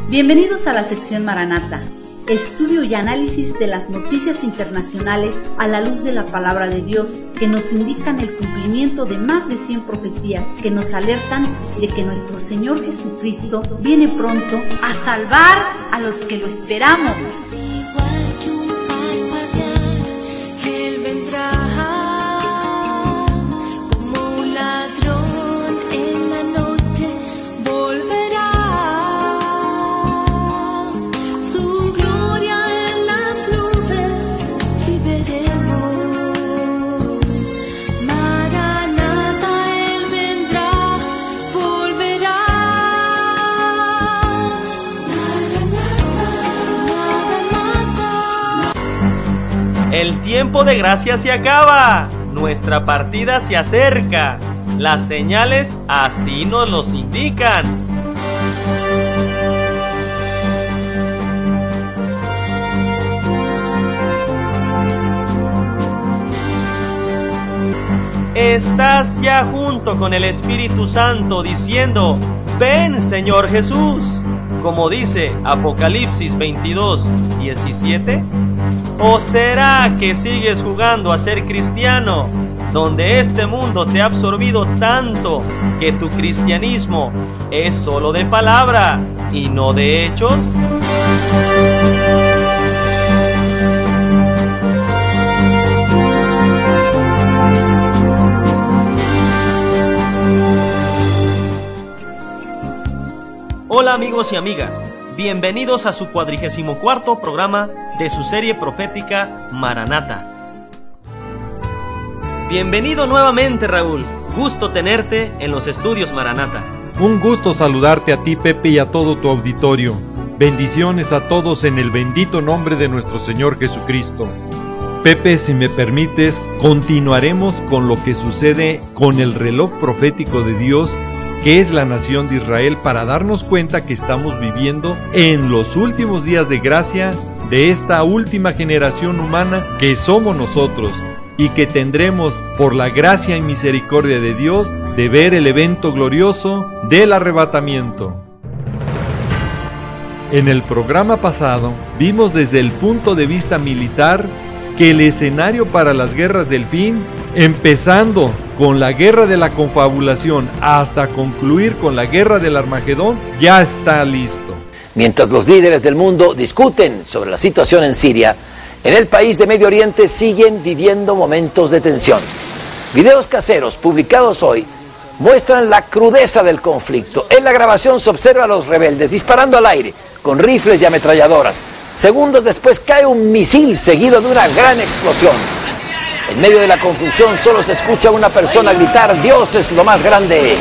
Bienvenidos a la sección Maranata, estudio y análisis de las noticias internacionales a la luz de la palabra de Dios, que nos indican el cumplimiento de más de 100 profecías que nos alertan de que nuestro Señor Jesucristo viene pronto a salvar a los que lo esperamos. Igual que un parpadear, Él vendrá como un ladrón en la noche, volverá. Su gloria en las nubes, si veremos. Maranata, Él vendrá, volverá. El tiempo de gracia se acaba, nuestra partida se acerca, las señales así nos los indican. Estás ya junto con el Espíritu Santo diciendo, ven Señor Jesús, como dice Apocalipsis 22:17. ¿O será que sigues jugando a ser cristiano, donde este mundo te ha absorbido tanto que tu cristianismo es solo de palabra y no de hechos? Hola amigos y amigas, bienvenidos a su 44º programa de su serie profética Maranata. Bienvenido nuevamente, Raúl, gusto tenerte en los estudios Maranata. Un gusto saludarte a ti, Pepe, y a todo tu auditorio. Bendiciones a todos en el bendito nombre de nuestro Señor Jesucristo. Pepe, si me permites, continuaremos con lo que sucede con el reloj profético de Dios, que es la nación de Israel, para darnos cuenta que estamos viviendo en los últimos días de gracia de esta última generación humana que somos nosotros, y que tendremos, por la gracia y misericordia de Dios, de ver el evento glorioso del arrebatamiento. En el programa pasado vimos desde el punto de vista militar que el escenario para las guerras del fin, empezando con la guerra de la confabulación hasta concluir con la guerra del Armagedón, ya está listo. Mientras los líderes del mundo discuten sobre la situación en Siria, en el país de Medio Oriente siguen viviendo momentos de tensión. Videos caseros publicados hoy muestran la crudeza del conflicto. En la grabación se observa a los rebeldes disparando al aire con rifles y ametralladoras. Segundos después cae un misil seguido de una gran explosión. En medio de la confusión solo se escucha a una persona gritar: Dios es lo más grande.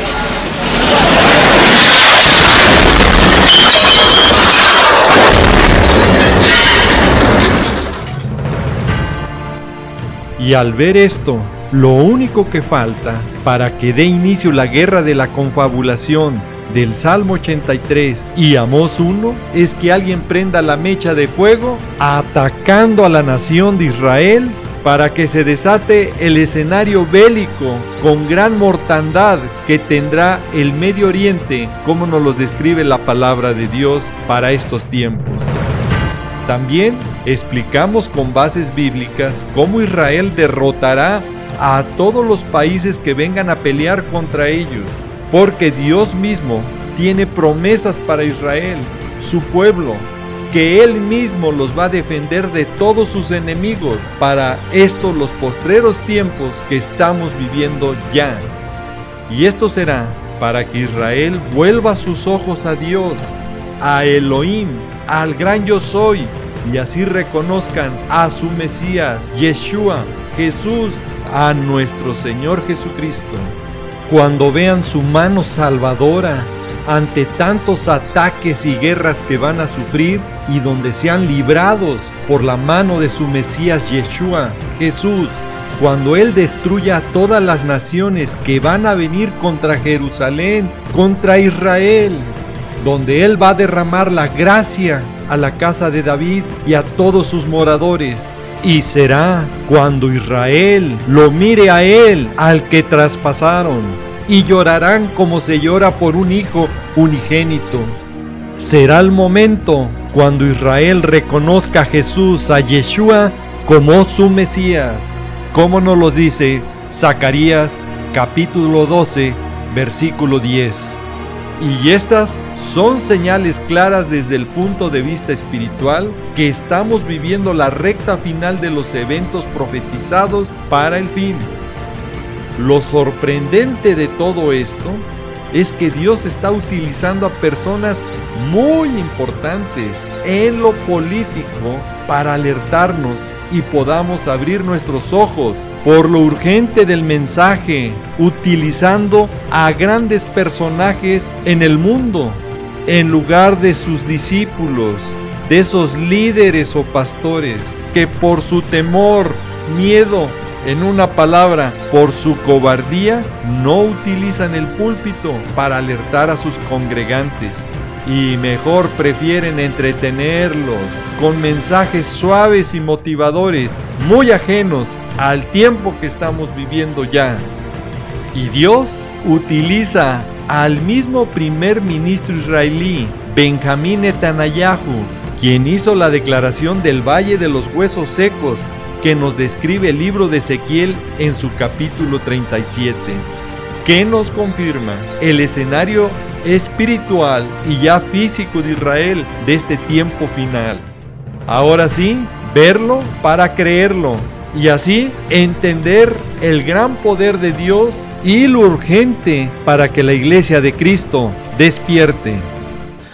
Y al ver esto, lo único que falta para que dé inicio la guerra de la confabulación del Salmo 83 y Amós 1 es que alguien prenda la mecha de fuego atacando a la nación de Israel, para que se desate el escenario bélico con gran mortandad que tendrá el Medio Oriente, como nos lo describe la palabra de Dios para estos tiempos. También explicamos con bases bíblicas cómo Israel derrotará a todos los países que vengan a pelear contra ellos, porque Dios mismo tiene promesas para Israel, su pueblo, que Él mismo los va a defender de todos sus enemigos para estos los postreros tiempos que estamos viviendo ya. Y esto será para que Israel vuelva sus ojos a Dios, a Elohim, al gran yo soy, y así reconozcan a su Mesías, Yeshua, Jesús, a nuestro Señor Jesucristo. Cuando vean su mano salvadora ante tantos ataques y guerras que van a sufrir, y donde sean librados por la mano de su Mesías Yeshua, Jesús, cuando Él destruya a todas las naciones que van a venir contra Jerusalén, contra Israel, donde Él va a derramar la gracia a la casa de David y a todos sus moradores. Y será cuando Israel lo mire a Él, al que traspasaron, y llorarán como se llora por un hijo unigénito. será el momento cuando Israel reconozca a Jesús, a Yeshua, como su Mesías, como nos lo dice Zacarías capítulo 12, versículo 10. Y estas son señales claras desde el punto de vista espiritual que estamos viviendo la recta final de los eventos profetizados para el fin. Lo sorprendente de todo esto es que Dios está utilizando a personas muy importantes en lo político para alertarnos y podamos abrir nuestros ojos por lo urgente del mensaje, utilizando a grandes personajes en el mundo, en lugar de sus discípulos, de esos líderes o pastores, que por su temor, miedo, en una palabra, por su cobardía, no utilizan el púlpito para alertar a sus congregantes, y mejor prefieren entretenerlos con mensajes suaves y motivadores, muy ajenos al tiempo que estamos viviendo ya. Y Dios utiliza al mismo primer ministro israelí, Benjamín Netanyahu, quien hizo la declaración del Valle de los Huesos Secos, que nos describe el libro de Ezequiel en su capítulo 37, que nos confirma el escenario espiritual y ya físico de Israel de este tiempo final. Ahora sí, verlo para creerlo, y así entender el gran poder de Dios y lo urgente para que la Iglesia de Cristo despierte.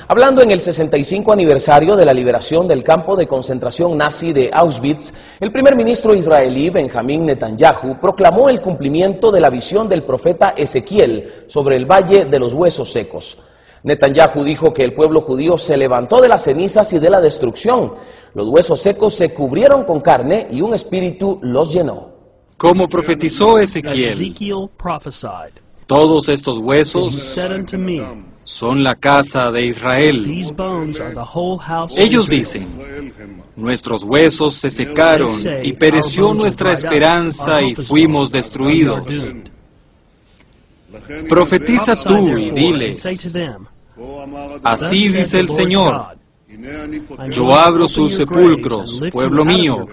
Hablando en el 65 aniversario de la liberación del campo de concentración nazi de Auschwitz, el primer ministro israelí Benjamín Netanyahu proclamó el cumplimiento de la visión del profeta Ezequiel sobre el Valle de los Huesos Secos. Netanyahu dijo que el pueblo judío se levantó de las cenizas y de la destrucción. Los huesos secos se cubrieron con carne y un espíritu los llenó. Como profetizó Ezequiel, todos estos huesos son la casa de Israel. Ellos dicen, nuestros huesos se secaron y pereció nuestra esperanza y fuimos destruidos. Profetiza tú y diles, así dice el Señor, yo abro sus sepulcros, pueblo mío,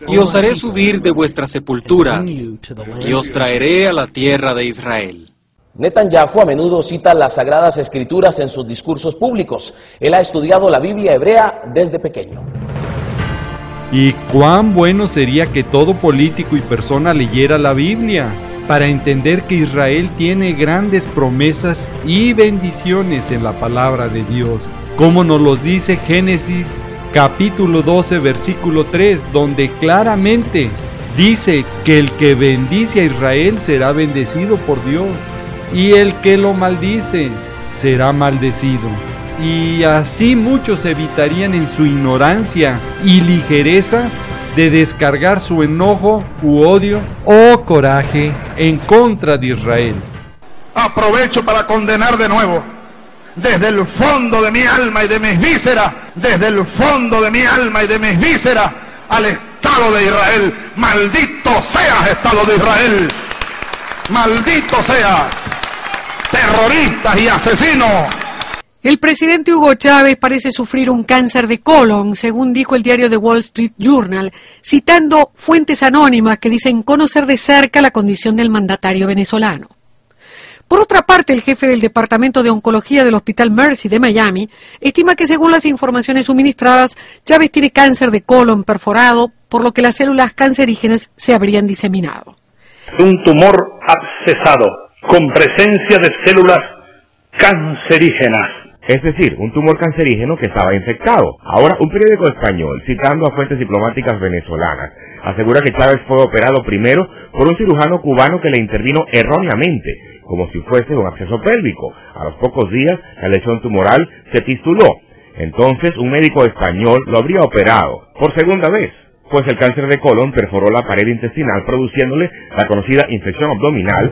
y os haré subir de vuestras sepulturas, y os traeré a la tierra de Israel. Netanyahu a menudo cita las Sagradas Escrituras en sus discursos públicos. Él ha estudiado la Biblia hebrea desde pequeño. Y cuán bueno sería que todo político y persona leyera la Biblia para entender que Israel tiene grandes promesas y bendiciones en la palabra de Dios, como nos los dice Génesis capítulo 12 versículo 3, donde claramente dice que el que bendice a Israel será bendecido por Dios, y el que lo maldice será maldecido. Y así muchos evitarían en su ignorancia y ligereza de descargar su enojo u odio o coraje en contra de Israel. Aprovecho para condenar de nuevo, desde el fondo de mi alma y de mis vísceras, desde el fondo de mi alma y de mis vísceras, al Estado de Israel. Maldito seas, Estado de Israel. Maldito seas, terroristas y asesinos. El presidente Hugo Chávez parece sufrir un cáncer de colon, según dijo el diario The Wall Street Journal, citando fuentes anónimas que dicen conocer de cerca la condición del mandatario venezolano. Por otra parte, el jefe del Departamento de Oncología del Hospital Mercy de Miami estima que, según las informaciones suministradas, Chávez tiene cáncer de colon perforado, por lo que las células cancerígenas se habrían diseminado. Un tumor abscesado con presencia de células cancerígenas. Es decir, un tumor cancerígeno que estaba infectado. Ahora, un periódico español, citando a fuentes diplomáticas venezolanas, asegura que Chávez fue operado primero por un cirujano cubano que le intervino erróneamente, como si fuese un absceso pélvico. A los pocos días, la lesión tumoral se fistuló. Entonces, un médico español lo habría operado por segunda vez, pues el cáncer de colon perforó la pared intestinal, produciéndole la conocida infección abdominal.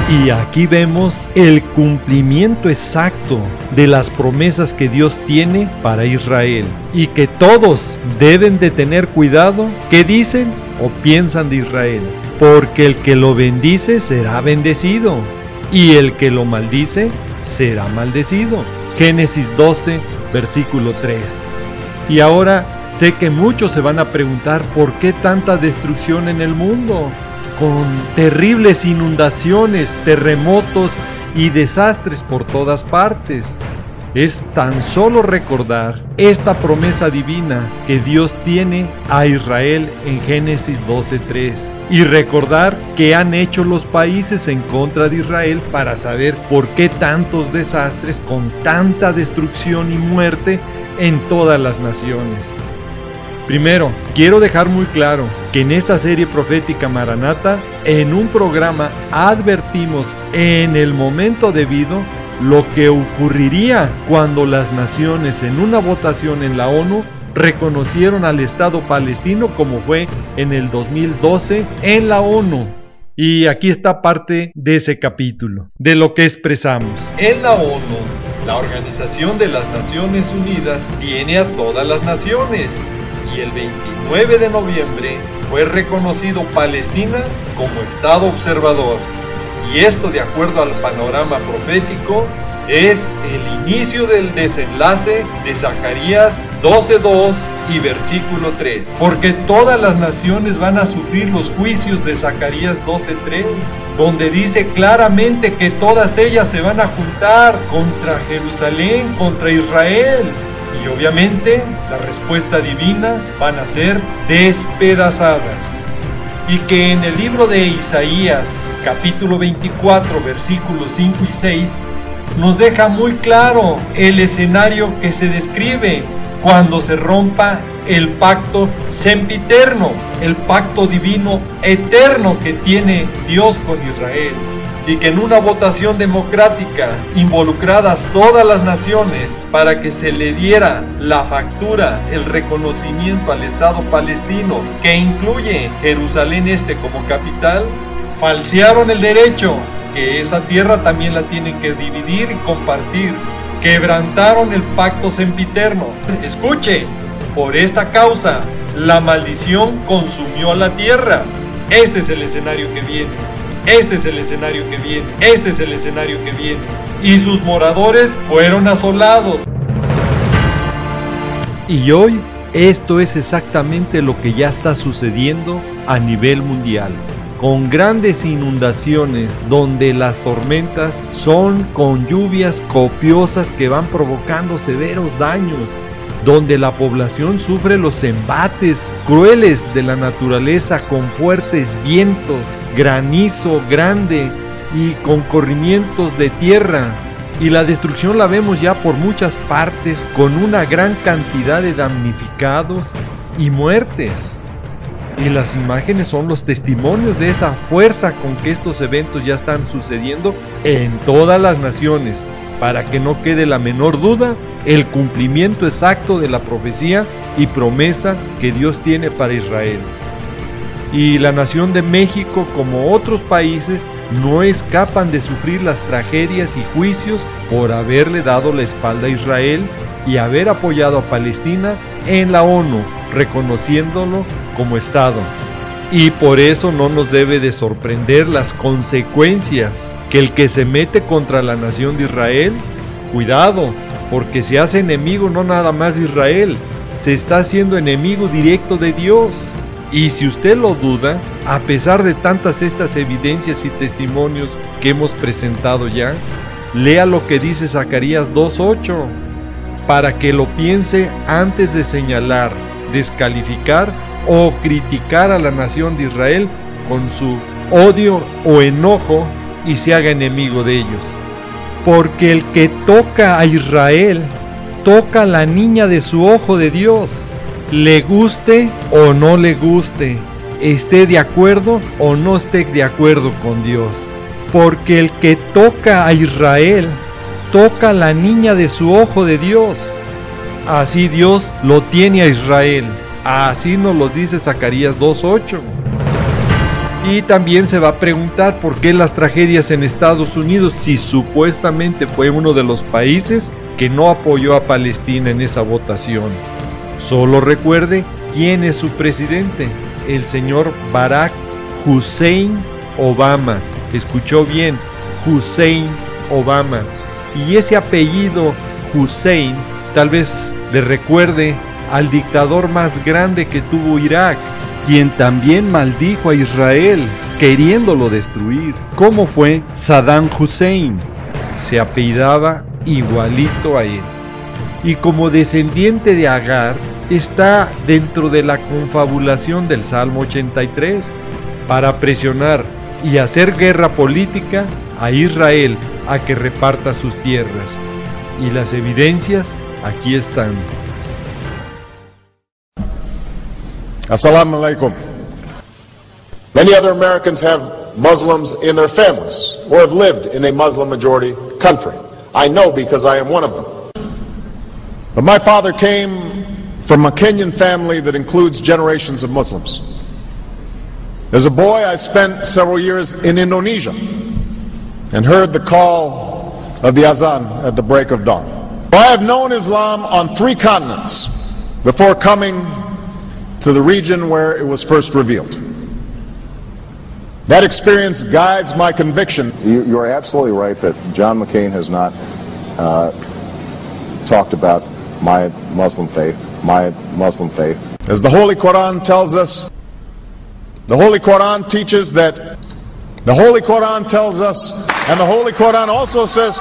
Y aquí vemos el cumplimiento exacto de las promesas que Dios tiene para Israel, y que todos deben de tener cuidado qué dicen o piensan de Israel, porque el que lo bendice será bendecido, y el que lo maldice será maldecido. Génesis 12, versículo 3. Y ahora sé que muchos se van a preguntar por qué tanta destrucción en el mundo, con terribles inundaciones, terremotos y desastres por todas partes. Es tan solo recordar esta promesa divina que Dios tiene a Israel en Génesis 12:3 y recordar qué han hecho los países en contra de Israel para saber por qué tantos desastres con tanta destrucción y muerte en todas las naciones. Primero, quiero dejar muy claro que en esta serie profética Maranata, en un programa advertimos en el momento debido lo que ocurriría cuando las naciones en una votación en la ONU reconocieron al Estado palestino, como fue en el 2012 en la ONU. Y aquí está parte de ese capítulo, de lo que expresamos. En la ONU, la Organización de las Naciones Unidas tiene a todas las naciones, y el 29 de noviembre fue reconocido Palestina como Estado observador. Y esto, de acuerdo al panorama profético, es el inicio del desenlace de Zacarías 12:2 y versículo 3. Porque todas las naciones van a sufrir los juicios de Zacarías 12:3, donde dice claramente que todas ellas se van a juntar contra Jerusalén, contra Israel. Y obviamente la respuesta divina van a ser despedazadas. Y que en el libro de Isaías, capítulo 24, versículos 5 y 6, nos deja muy claro el escenario que se describe cuando se rompa el pacto sempiterno, el pacto divino eterno que tiene Dios con Israel. Y que en una votación democrática, involucradas todas las naciones para que se le diera la factura, el reconocimiento al Estado palestino, que incluye Jerusalén Este como capital, falsearon el derecho, que esa tierra también la tienen que dividir y compartir. Quebrantaron el pacto sempiterno. Escuche, por esta causa, la maldición consumió la tierra. Este es el escenario que viene. Este es el escenario que viene. Este es el escenario que viene. Y sus moradores fueron asolados. Y hoy, esto es exactamente lo que ya está sucediendo a nivel mundial, con grandes inundaciones donde las tormentas son con lluvias copiosas que van provocando severos daños, donde la población sufre los embates crueles de la naturaleza con fuertes vientos, granizo grande y con corrimientos de tierra. Y la destrucción la vemos ya por muchas partes, con una gran cantidad de damnificados y muertes. Y las imágenes son los testimonios de esa fuerza con que estos eventos ya están sucediendo en todas las naciones, para que no quede la menor duda, el cumplimiento exacto de la profecía y promesa que Dios tiene para Israel. Y la nación de México, como otros países, no escapan de sufrir las tragedias y juicios por haberle dado la espalda a Israel y haber apoyado a Palestina en la ONU, reconociéndolo como Estado. Y por eso no nos debe de sorprender las consecuencias, que el que se mete contra la nación de Israel, cuidado, porque se hace enemigo no nada más de Israel, se está haciendo enemigo directo de Dios. Y si usted lo duda, a pesar de tantas estas evidencias y testimonios que hemos presentado ya, lea lo que dice Zacarías 2:8, para que lo piense antes de señalar, descalificar o criticar a la nación de Israel con su odio o enojo y se haga enemigo de ellos. Porque el que toca a Israel, toca a la niña de su ojo de Dios, le guste o no le guste, esté de acuerdo o no esté de acuerdo con Dios. Porque el que toca a Israel, toca a la niña de su ojo de Dios. Así Dios lo tiene a Israel. Así nos lo dice Zacarías 2:8. Y también se va a preguntar por qué las tragedias en Estados Unidos, si supuestamente fue uno de los países que no apoyó a Palestina en esa votación. Solo recuerde quién es su presidente, el señor Barack Hussein Obama. Escuchó bien, Hussein Obama. Y ese apellido Hussein tal vez le recuerde al dictador más grande que tuvo Irak, quien también maldijo a Israel, queriéndolo destruir. ¿Cómo fue Saddam Hussein? Se apellidaba igualito a él. Y como descendiente de Agar, está dentro de la confabulación del Salmo 83, para presionar y hacer guerra política a Israel a que reparta sus tierras. Y las evidencias aquí están. Assalamu alaikum. Many other Americans have Muslims in their families or have lived in a Muslim majority country. I know because I am one of them. But my father came from a Kenyan family that includes generations of Muslims. As a boy, I spent several years in Indonesia and heard the call of the azan at the break of dawn. I have known Islam on 3 continents before coming to the region where it was first revealed. That experience guides my conviction. You are absolutely right that John McCain has not talked about my Muslim faith, As the Holy Quran tells us, the Holy Quran teaches that, the Holy Quran tells us, and the Holy Quran also says,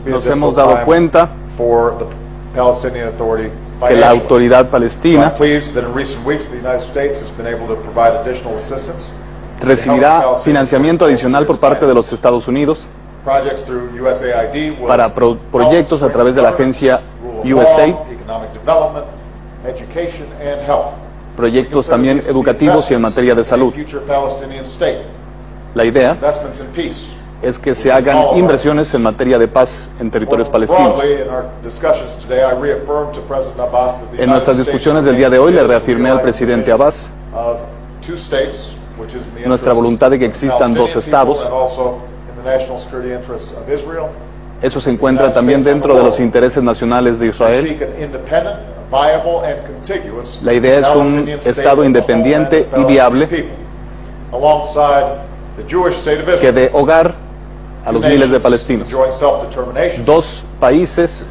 nos hemos dado cuenta for the Palestinian Authority que la autoridad palestina recibirá financiamiento adicional por parte de los Estados Unidos para proyectos a través de la agencia USAID, proyectos también educativos y en materia de salud. La idea es que se hagan inversiones en materia de paz en territorios palestinos. En nuestras discusiones del día de hoy le reafirmé al presidente Abbas nuestra voluntad de que existan 2 estados. Eso se encuentra también dentro de los intereses nacionales de Israel. La idea es un estado independiente y viable que dé hogar a los miles de palestinos. 2 países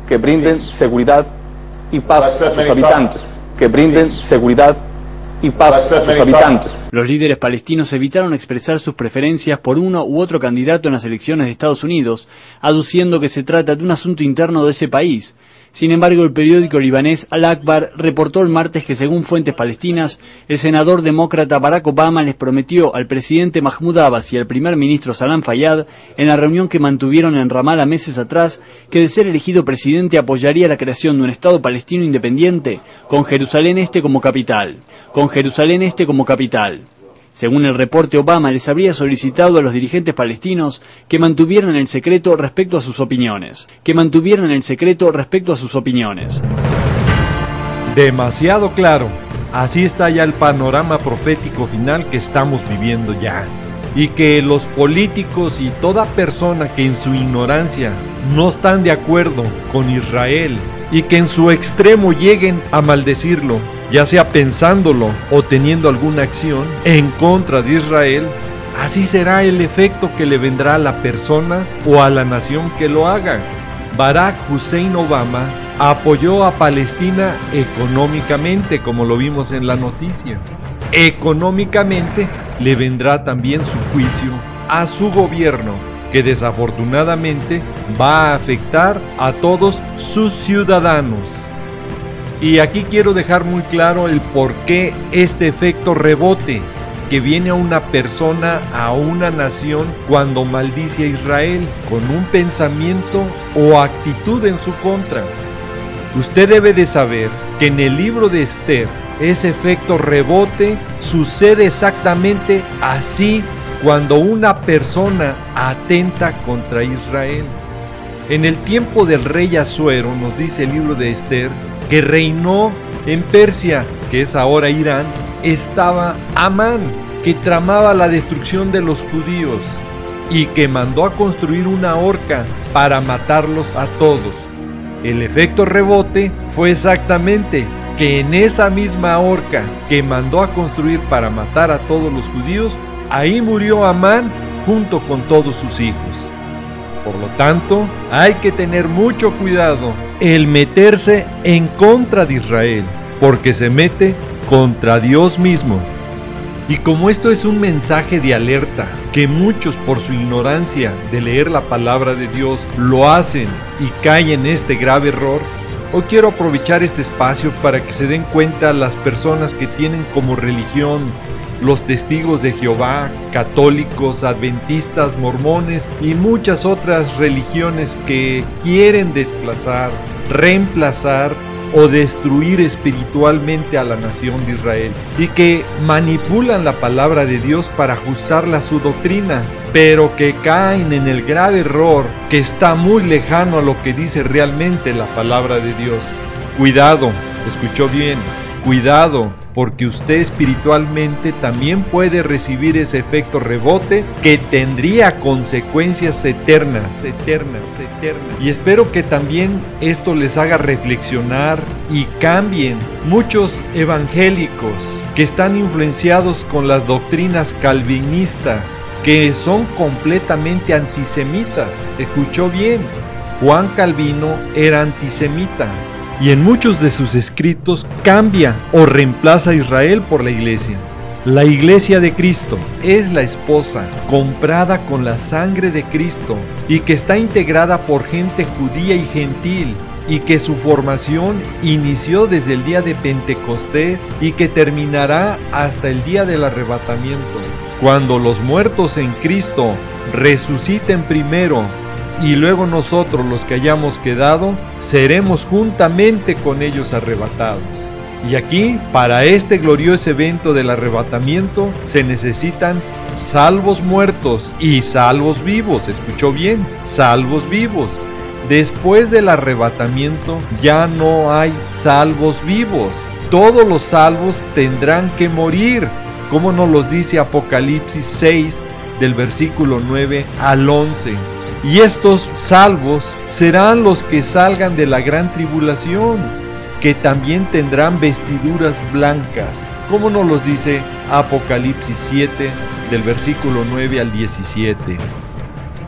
que brinden seguridad y paz a sus habitantes. Que brinden seguridad y paz a sus habitantes. Los líderes palestinos evitaron expresar sus preferencias por uno u otro candidato en las elecciones de Estados Unidos, aduciendo que se trata de un asunto interno de ese país. Sin embargo, el periódico libanés Al-Akbar reportó el martes que, según fuentes palestinas, el senador demócrata Barack Obama les prometió al presidente Mahmoud Abbas y al primer ministro Salam Fayyad, en la reunión que mantuvieron en Ramallah meses atrás, que de ser elegido presidente apoyaría la creación de un Estado palestino independiente, con Jerusalén Este como capital. Según el reporte, Obama les habría solicitado a los dirigentes palestinos que mantuvieran el secreto respecto a sus opiniones. Demasiado claro. Así está ya el panorama profético final que estamos viviendo ya. Y que los políticos y toda persona que en su ignorancia no están de acuerdo con Israel y que en su extremo lleguen a maldecirlo, ya sea pensándolo o teniendo alguna acción en contra de Israel, así será el efecto que le vendrá a la persona o a la nación que lo haga. Barack Hussein Obama apoyó a Palestina económicamente, como lo vimos en la noticia. Económicamente le vendrá también su juicio a su gobierno, que desafortunadamente va a afectar a todos sus ciudadanos. Y aquí quiero dejar muy claro el por qué este efecto rebote que viene a una persona, a una nación, cuando maldice a Israel con un pensamiento o actitud en su contra. Usted debe de saber que en el libro de Esther, ese efecto rebote sucede exactamente así cuando una persona atenta contra Israel. En el tiempo del rey Asuero, nos dice el libro de Esther, que reinó en Persia, que es ahora Irán, estaba Amán, que tramaba la destrucción de los judíos y que mandó a construir una horca para matarlos a todos. El efecto rebote fue exactamente que en esa misma horca que mandó a construir para matar a todos los judíos, ahí murió Amán junto con todos sus hijos. Por lo tanto, hay que tener mucho cuidado el meterse en contra de Israel, porque se mete contra Dios mismo. Y como esto es un mensaje de alerta, que muchos por su ignorancia de leer la palabra de Dios lo hacen y caen en este grave error, hoy quiero aprovechar este espacio para que se den cuenta las personas que tienen como religión los testigos de Jehová, católicos, adventistas, mormones y muchas otras religiones que quieren desplazar, reemplazar o destruir espiritualmente a la nación de Israel, y que manipulan la palabra de Dios para ajustarla a su doctrina, pero que caen en el grave error que está muy lejano a lo que dice realmente la palabra de Dios. Cuidado, escuchó bien, cuidado, porque usted espiritualmente también puede recibir ese efecto rebote que tendría consecuencias eternas. Y espero que también esto les haga reflexionar y cambien. Muchos evangélicos que están influenciados con las doctrinas calvinistas, que son completamente antisemitas. Escuchó bien, Juan Calvino era antisemita. Y en muchos de sus escritos cambia o reemplaza a Israel por la iglesia. La iglesia de Cristo es la esposa comprada con la sangre de Cristo y que está integrada por gente judía y gentil, y que su formación inició desde el día de Pentecostés y que terminará hasta el día del arrebatamiento, cuando los muertos en Cristo resuciten primero, y luego nosotros, los que hayamos quedado, seremos juntamente con ellos arrebatados. Y aquí, para este glorioso evento del arrebatamiento, se necesitan salvos muertos y salvos vivos. ¿Escuchó bien? Salvos vivos. Después del arrebatamiento ya no hay salvos vivos. Todos los salvos tendrán que morir, como nos los dice Apocalipsis 6, del versículo 9 al 11. Y estos salvos serán los que salgan de la gran tribulación, que también tendrán vestiduras blancas, como nos los dice Apocalipsis 7, del versículo 9 al 17.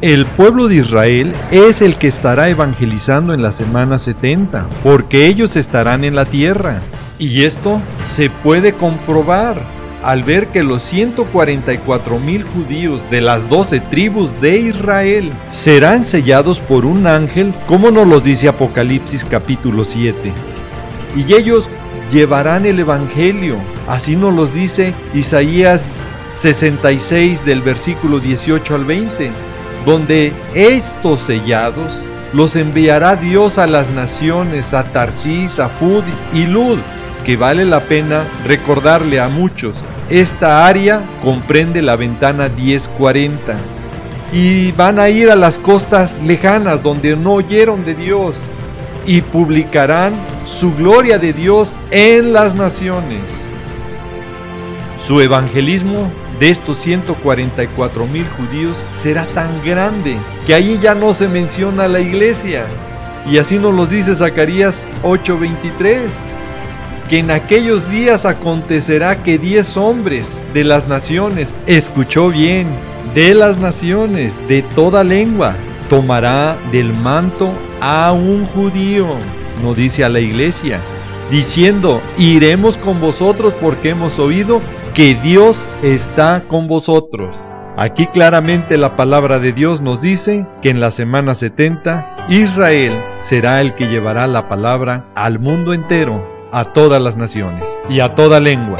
El pueblo de Israel es el que estará evangelizando en la semana 70, porque ellos estarán en la tierra. Y esto se puede comprobar al ver que los 144,000 judíos de las 12 tribus de Israel serán sellados por un ángel, como nos los dice Apocalipsis capítulo 7. Y ellos llevarán el evangelio, así nos los dice Isaías 66 del versículo 18 al 20, donde estos sellados los enviará Dios a las naciones, a Tarsís, a Fud y Lud, que vale la pena recordarle a muchos. Esta área comprende la ventana 1040 y van a ir a las costas lejanas donde no oyeron de Dios y publicarán su gloria de Dios en las naciones. Su evangelismo de estos 144,000 judíos será tan grande que ahí ya no se menciona la iglesia, y así nos lo dice Zacarías 8:23. Que en aquellos días acontecerá que 10 hombres de las naciones, escuchó bien, de las naciones, de toda lengua, tomará del manto a un judío, no dice a la iglesia, diciendo, iremos con vosotros porque hemos oído que Dios está con vosotros. Aquí claramente la palabra de Dios nos dice que en la semana 70, Israel será el que llevará la palabra al mundo entero, a todas las naciones y a toda lengua.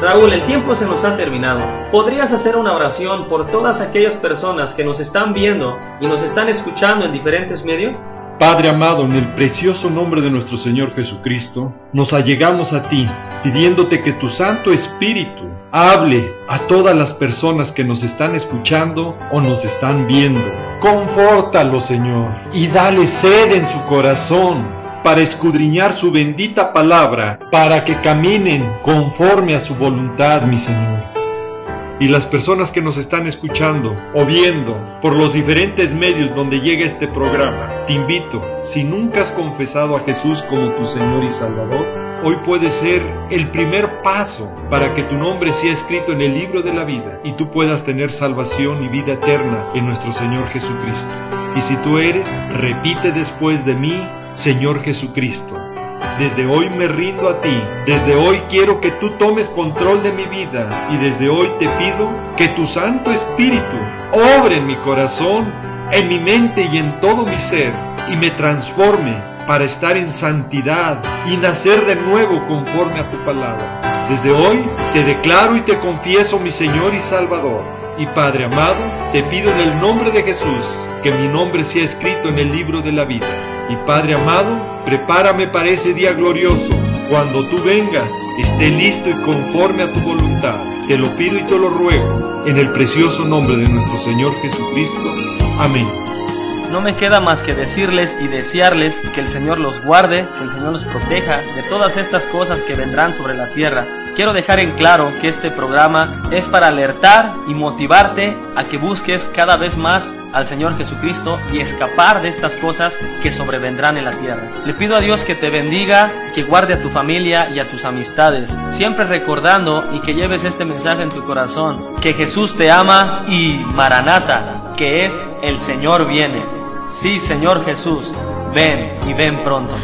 Raúl, el tiempo se nos ha terminado. ¿Podrías hacer una oración por todas aquellas personas que nos están viendo y nos están escuchando en diferentes medios? Padre amado, en el precioso nombre de nuestro Señor Jesucristo, nos allegamos a ti, pidiéndote que tu Santo Espíritu hable a todas las personas que nos están escuchando o nos están viendo. Confórtalos, Señor, y dale sed en su corazón para escudriñar su bendita palabra, para que caminen conforme a su voluntad, mi Señor. y las personas que nos están escuchando o viendo por los diferentes medios donde llega este programa, te invito, si nunca has confesado a Jesús como tu Señor y Salvador, hoy puede ser el primer paso para que tu nombre sea escrito en el libro de la vida y tú puedas tener salvación y vida eterna en nuestro Señor Jesucristo. Y si tú eres, repite después de mí: Señor Jesucristo, desde hoy me rindo a ti, desde hoy quiero que tú tomes control de mi vida y desde hoy te pido que tu Santo Espíritu obre en mi corazón, en mi mente y en todo mi ser y me transforme para estar en santidad y nacer de nuevo conforme a tu palabra. Desde hoy te declaro y te confieso mi Señor y Salvador. Y Padre amado, te pido en el nombre de Jesús que mi nombre sea escrito en el libro de la vida. Y Padre amado, prepárame para ese día glorioso. Cuando tú vengas, esté listo y conforme a tu voluntad. Te lo pido y te lo ruego, en el precioso nombre de nuestro Señor Jesucristo. Amén. No me queda más que decirles y desearles que el Señor los guarde, que el Señor los proteja de todas estas cosas que vendrán sobre la tierra. Quiero dejar en claro que este programa es para alertar y motivarte a que busques cada vez más al Señor Jesucristo y escapar de estas cosas que sobrevendrán en la tierra. Le pido a Dios que te bendiga, que guarde a tu familia y a tus amistades, siempre recordando y que lleves este mensaje en tu corazón, que Jesús te ama y Maranata, que es el Señor viene. Sí, Señor Jesús, ven y ven pronto.